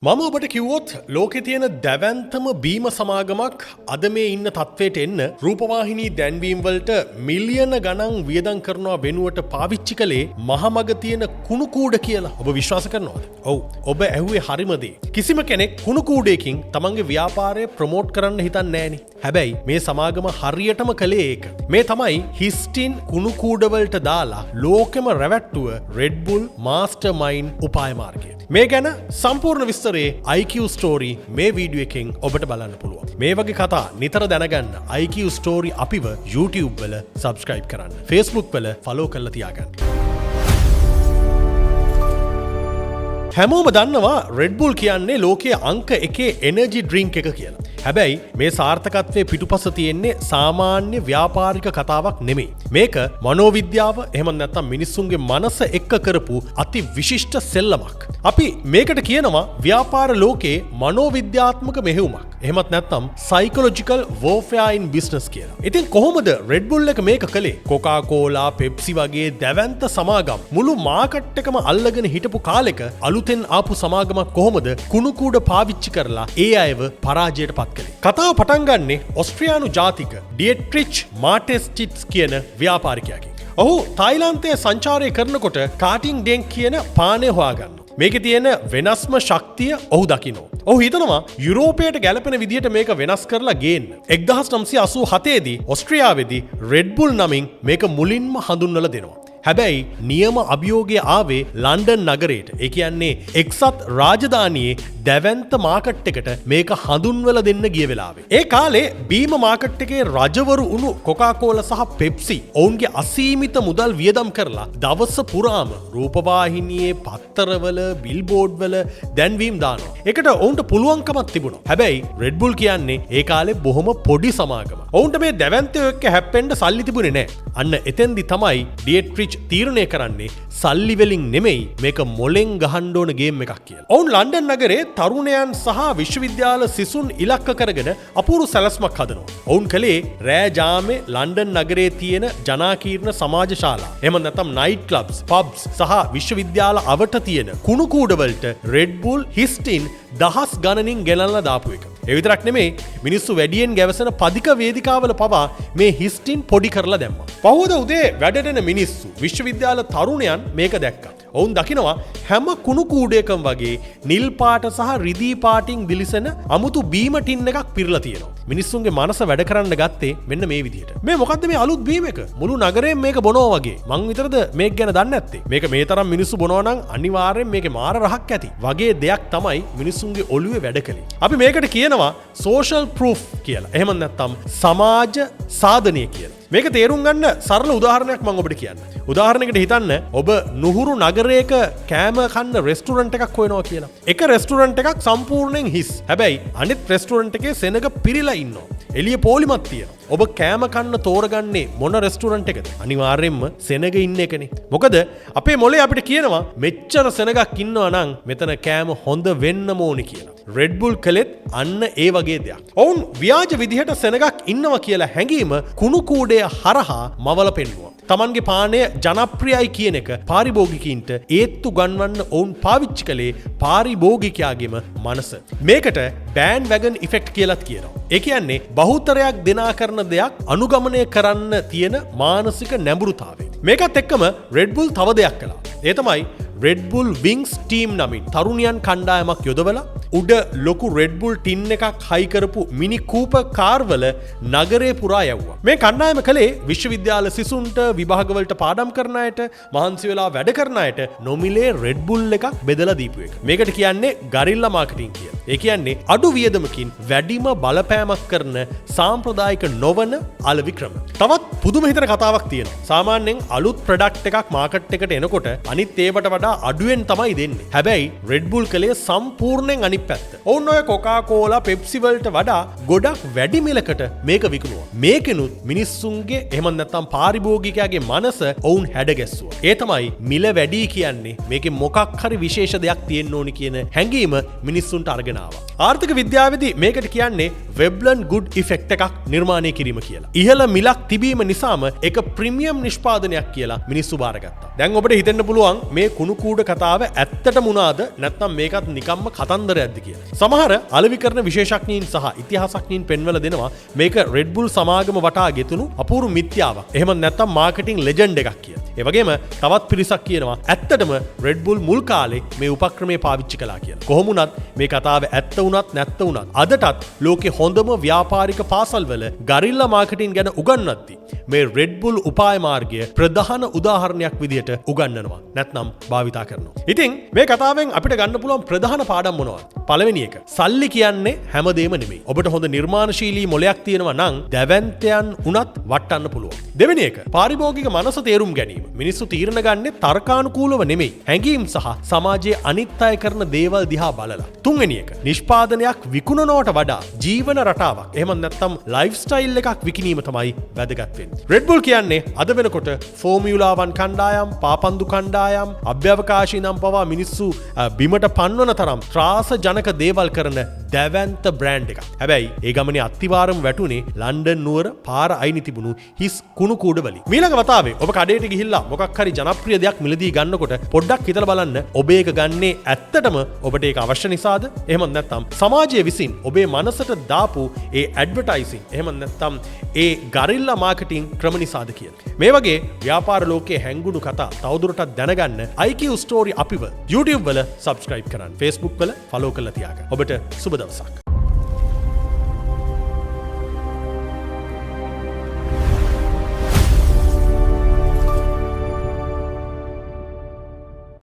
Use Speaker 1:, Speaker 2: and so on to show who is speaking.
Speaker 1: මම ඔබට කිව්වොත් ලෝකේ තියෙන දැවැන්තම බීම සමාගමක් අද මේ ඉන්න තත්වයට එන්න රූපවාහිනී දැන්වීම් වලට මිලියන ගණන් වියදම් කරනවා වෙනුවට පාවිච්චි කළේ මහමග තියෙන කුණු කූඩ කියලා. ඔබ විශ්වාස කරනවද? ඔව්. ඔබ ඇහුවේ හරිම දේ. කිසිම කෙනෙක් කුණු කූඩයකින් තමන්ගේ ව්‍යාපාරය ප්‍රොමෝට් කරන්න හිතන්නේ නෑනේ. හැබැයි මේ සමාගම හරියටම කළේ ඒක. මේ තමයි හිස්ටින් කුණු කූඩ වලට දාලා ලෝකෙම රැවට්ටුව Red Bull Mastermind උපාය මාර්ගය. මේ ගැන සම්පූර්ණ විස්තරේ IQ Story මේ වීඩියෝ එකෙන් ඔබට බලන්න පුළුවන්. මේ වගේ කතා නිතර දැනගන්න IQ Story අපිව YouTube වල subscribe කරන්න. Facebook වල follow කරලා තියාගන්න. හැමෝම දන්නවා Red Bull කියන්නේ ලෝකයේ අංක 1 එනර්ජි ඩ්‍රින්ක් එක කියලා. හැබැයි මේ සාර්ථකත්වයේ පිටුපස තියෙන්නේ සාමාන්‍ය ව්‍යාපාරික කතාවක් නෙමෙයි. මේක මනෝවිද්‍යාව එහෙම නැත්නම් මිනිස්සුන්ගේ මනස එක්ක කරපු අති විශිෂ්ට සෙල්ලමක්. අපි මේකට කියනවා ව්‍යාපාර ලෝකයේ මනෝවිද්‍යාත්මක මෙහෙයුමක්. එහෙමත් නැත්නම් psychological warfare in business කියලා. ඉතින් කොහොමද Red Bull එක මේක කළේ? Coca-Cola, Pepsi වගේ දැවැන්ත සමාගම් මුළු මාකට් එකම අල්ලගෙන හිටපු කාලෙක අලුතෙන් ආපු සමාගමක් කොහොමද කුණු කූඩ පාවිච්චි කරලා ඒ අයව පරාජයට පත් කළේ? කතාව පටන් ගන්නේ ඔස්ට්‍රියානු ජාතික ඩියට්‍රිච් මාටෙස්ටිට්ස් කියන ව්‍යාපාරිකයාගෙන්. ඔහු තායිලන්තයේ සංචාරය කරනකොට කාටින් ඩෙන්ක් කියන පානය හොයාගන්න. මේකේ තියෙන වෙනස්ම ශක්තිය ඔහු දකිනවා. ඔහු හිතනවා යුරෝපයට ගැලපෙන විදිහට මේක වෙනස් කරලා ගේන්න. 1987 දී ඔස්ට්‍රියාවේදී Red Bull නමින් මේක මුලින්ම හඳුන්වලා දෙනවා. හැබැයි නියම අභියෝගය ආවේ ලන්ඩන් නගරයට. ඒ කියන්නේ එක්සත් රාජධානියේ දැවැන්ත මාකට් එකට මේක හඳුන්වලා දෙන්න ගිය වෙලාවේ. ඒ කාලේ බීම මාකට් එකේ රජවරු වුණු Coca-Cola සහ Pepsi ඔවුන්ගේ අසීමිත මුදල් වියදම් කරලා දවස පුරාම රූපවාහිනියේ පත්තරවල බිල්බෝඩ් වල දැන්වීම් දානවා. ඒකට ඔවුන්ට පුළුවන්කමක් තිබුණා. හැබැයි Red Bull කියන්නේ ඒ කාලේ බොහොම පොඩි සමාගමක්. ඔවුන්ට මේ දැවැන්තයෝ එක්ක හැප්පෙන්න සල්ලි තිබුණේ නැහැ. අන්න එතෙන්දි තමයි ඩියට්‍රිච් තීරණය කරන්නේ සල්ලි වලින් නෙමෙයි මේක මොලෙන් ගහන්න ඕන ගේම් එකක් කියලා. ඔවුන් ලන්ඩන් නගරේ තරුණයන් සහ විශ්වවිද්‍යාල සිසුන් ඉලක්ක කරගෙන අපූර්ව සැලැස්මක් හදනවා. ඔවුන් කලේ රෑ ජාමේ ලන්ඩන් නගරේ තියෙන ජනාකීර්ණ සමාජ ශාලා එහෙම නැත්නම් නයිට් ක්ලබ්ස්, පබ්ස් සහ විශ්වවිද්‍යාල අවට තියෙන කුණු කූඩ වලට Red Bull හිස්ටින් දහස් ගණනින් ගෙනල්ලා දාපු එක. ඒ විතරක් නෙමෙයි මිනිස්සු වැඩියෙන් ගැවසෙන පදික වේදිකාවල පවා මේ හිස්ටින් පොඩි කරලා දැම්මා. පහුවද උදේ වැඩට එන මිනිස්සු විශ්වවිද්‍යාල තරුණයන් මේක දැක්කා. ඔවුන් දකිනවා හැම කුණු කූඩයකම වගේ නිල් පාට සහ රිදී පාටින් දිලිසෙන අමුතු බීම ටින් එකක් පිරලා තියෙනවා. මිනිස්සුන්ගේ මනස වැඩ කරන්න ගත්තේ මෙන්න මේ විදිහට. මේ මොකද්ද මේ අලුත් බීම එක? මුළු නගරේම මේක බොනවා වගේ. මං විතරද මේක ගැන දන්නේ නැත්තේ? මේක මේ තරම් මිනිස්සු බොනවා නම් අනිවාර්යෙන් මේකේ මාර රහක් ඇති. වගේ දෙයක් තමයි මිනිස්සුන්ගේ ඔළුවේ වැඩ කළේ. අපි මේකට කියනවා social proof කියලා. එහෙම නැත්නම් සමාජ සාධනය කියලා. මේක තේරුම් ගන්න සරල උදාහරණයක් මම ඔබට කියන්න. උදාහරණයකට හිතන්න ඔබ නුහුරු නගරයක කෑම කන්න රෙස්ටුරන්ට් එකක් හොයනවා කියලා. එක රෙස්ටුරන්ට් එකක් සම්පූර්ණයෙන් හිස්. හැබැයි අනිත් රෙස්ටුරන්ට් එකේ සෙනග පිරීලා ඉන්නවා. එළිය පොලිමත් තියෙනවා. ඔබ කෑම කන්න තෝරගන්නේ මොන රෙස්ටුරන්ට් එකද? අනිවාර්යෙන්ම සෙනග ඉන්න එකනේ. මොකද අපේ මොලේ අපිට කියනවා මෙච්චර සෙනගක් ඉන්නවා නම් මෙතන කෑම හොඳ වෙන්න ඕනි කියලා. Red Bull කළෙත් අන්න ඒ වගේ දෙයක්. ඔවුන් ව්‍යාජ විදිහට සෙනගක් ඉන්නවා කියලා හැඟීම කුණු කූඩය හරහා මවල පෙන්නුවා. තමන්ගේ පානය ජනප්‍රියයි කියන එක පාරිභෝගිකයින්ට ඒත්තු ගන්වන්න ඔවුන් පාවිච්චි කළේ පාරිභෝගිකයාගේම මනස. මේකට බෑන්ඩ් වැගන් ඉෆෙක්ට් කියලාත් කියනවා. ඒ කියන්නේ බහුතරයක් දෙනා කරන දෙයක් අනුගමනය කරන්න තියෙන මානසික නැඹුරුතාවය. මේකත් එක්කම Red Bull තව දෙයක් කළා. ඒ තමයි Red Bull Wings team නමින් තරුණියන් කණ්ඩායමක් යොදවලා උඩ ලොකු Red Bull ටින් එකක් හයි කරපු මිනි කූපර් කාර් වල නගරේ පුරා යවුවා. මේ කණ්ඩායම කලේ විශ්වවිද්‍යාල සිසුන්ට විභාගවලට පාඩම් කරන අයට මහන්සි වෙලා වැඩ කරන අයට නොමිලේ Red Bull එකක් බෙදලා දීපු එක. මේකට කියන්නේ ගරිල්ලා මාකටිං කියලා. ඒ කියන්නේ අඩු වියදමකින් වැඩිම බලපෑමක් කරන සාම්ප්‍රදායික නොවන අලෙවි ක්‍රම. තවත් පුදුම හිතන කතාවක් තියෙනවා. සාමාන්‍යයෙන් අලුත් ප්‍රොඩක්ට් එකක් මාකට් එකට එනකොට අනිත් ඒවට වඩා අඩුවෙන් තමයි දෙන්නේ. හැබැයි Red Bull කලේ සම්පූර්ණයෙන් අනිත් පැත්ත. ඔවුන් ඔය Coca-Cola, Pepsi වලට වඩා ගොඩක් වැඩි මිලකට මේක විකුණුවා. මේකෙනුත් මිනිස්සුන්ගේ එහෙම නැත්නම් පාරිභෝගිකයාගේ මනස ඔවුන් හැඩගැස්සුවා. ඒ තමයි මිල වැඩි කියන්නේ මේකේ මොකක් හරි විශේෂ දෙයක් තියෙන්න ඕනි කියන හැඟීම මිනිස්සුන්ට අරගෙන ආවා. ආර්ථික විද්‍යාවේදී මේකට කියන්නේ වෙබ්ලන් ගුඩ් ඉෆෙක්ට් එකක් නිර්මාණය කිරීම කියලා. ඉහළ මිලක් තිබීම නිසාම ඒක ප්‍රීමියම් නිෂ්පාදනයක් කියලා මිනිස්සු බාරගත්තා. දැන් ඔබට හිතෙන්න පුළුවන් මේ කුණු කූඩ කතාව ඇත්තටම වුණාද නැත්නම් මේකත් නිකම්ම කතන්දරයක්ද කියලා. සමහර අලෙවිකරන විශේෂඥයින් සහ ඉතිහාසඥයින් පෙන්වලා දෙනවා මේක Red Bull සමාගම වටා ගෙතුණු අපූර්ව මිත්‍යාවක්. එහෙම නැත්නම් මාකටිං ලෙජන්ඩ් එකක් කියලා. ඒ වගේම තවත් පිරිසක් කියනවා ඇත්තටම Red Bull මුල් කාලේ මේ උපක්‍රමය පාවිච්චි කළා කියලා. කොහොම වුණත් මේ කතාව ඇත්ත වුණත් නැත්ත වුණත් අදටත් ලෝකේ හොඳම ව්‍යාපාරික පාසල්වල ගරිල්ලා මාකටිං ගැන උගන්වද්දී මේ Red Bull උපාය මාර්ගය ප්‍රධාන උදාහරණයක් විදිහට උගන්වනවා. නැත්නම් භාවිතා කරනවා. ඉතින් මේ කතාවෙන් අපිට ගන්න පුළුවන් ප්‍රධාන පාඩම් මොනවද? පළවෙනි එක. සල්ලි කියන්නේ හැමදේම නෙමෙයි. ඔබට හොඳ නිර්මාණශීලී මොලයක් තියෙනවා නම් දැවැන්තයන් උනත් වටන්න පුළුවන්. දෙවෙනි එක. පාරිභෝගික මනස තේරුම් ගැනීම. මිනිස්සු තීරණ ගන්නේ තර්කානුකූලව නෙමෙයි. හැඟීම් සහ සමාජයේ අනිත් අය කරන දේවල් දිහා බලලා. තුන්වෙනි එක. නිෂ්පාදනයක් විකුණනවට වඩා ජීවන රටාවක් එහෙම නැත්නම් ලයිෆ් ස්ටයිල් එකක් විකිණීම තමයි වැදගත් වෙන්නේ. Red Bull කියන්නේ අද වෙනකොට ෆෝමියුලා 1 කණ්ඩායම්, පාපන්දු කණ්ඩායම්, අභ්‍යවකාශී නම් පවා මිනිස්සු බිමට පන්වන තරම් ත්‍රාස ජනක දේවල් කරන දැවැන්ත බ්‍රෑන්ඩ් එකක්. හැබැයි ඒ ගමනේ අත්තිවාරම් වැටුනේ ලන්ඩන් නුවර පාර අයිනි තිබුණු හිස් කුණු කූඩ වලින්. ඊළඟ වතාවේ ඔබ කඩේට ගිහිල්ලා මොකක් හරි ජනප්‍රිය දෙයක් මිලදී ගන්නකොට පොඩ්ඩක් හිතලා බලන්න ඔබ ඒක ගන්නේ ඇත්තටම ඔබට ඒක අවශ්‍ය නිසාද? එහෙම නැත්නම් සමාජය විසින් ඔබේ මනසට දාපු ඒ ඇඩ්වර්ටයිසිං එහෙම නැත්නම් ඒ ගරිල්ලා මාකටිං ක්‍රම නිසාද කියලා. මේ වගේ ව්‍යාපාර ලෝකයේ හැංගුණු කතා තවදුරටත් දැනගන්න IQ Story අපිව YouTube වල subscribe කරන්න. Facebook වල follow කරලා තියාගන්න. ඔබට සුබ දවසක්.